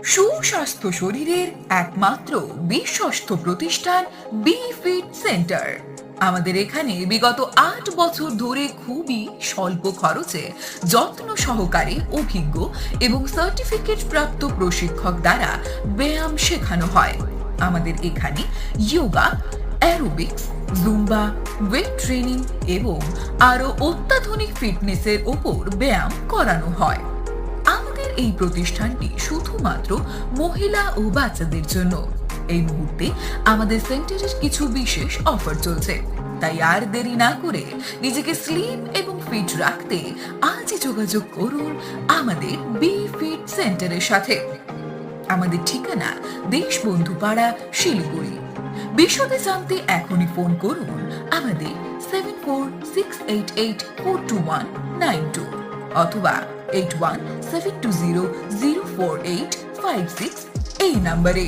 সুস্বাস্থ্য শরীরের একমাত্র বিশ্বস্ত প্রতিষ্ঠান বি ফিট সেন্টার। আমাদের এখানে বিগত ৮ বছর ধরে খুবই স্বল্প খরচে যত্ন সহকারে অভিজ্ঞ এবং সার্টিফিকেট প্রাপ্ত প্রশিক্ষক দ্বারা ব্যায়াম শেখানো হয়। আমাদের এখানে yoga, aerobics, Zumba, weight training এবং আরো অত্যাধুনিক ফিটনেসের ওপর ব্যায়াম করানো হয়। আমাদের এই প্রতিষ্ঠানটি শুধুমাত্র মহিলা ও বাচ্চাদের জন্য। এই মুহূর্তে আমাদের সেন্টারের কিছু বিশেষ অফার চলছে, তাই আর দেরি না করে নিজেকে স্লিম এবং ফিট রাখতে আজই যোগাযোগ করুন আমাদের বি ফিট সেন্টারের সাথে। আমাদের ঠিকানা দেশবন্ধু পাড়া, শিলিগুড়ি। বিশদে জানতে এখনই ফোন করুন আমাদের 7468842192 অথবা 8172004856 এই নম্বরে।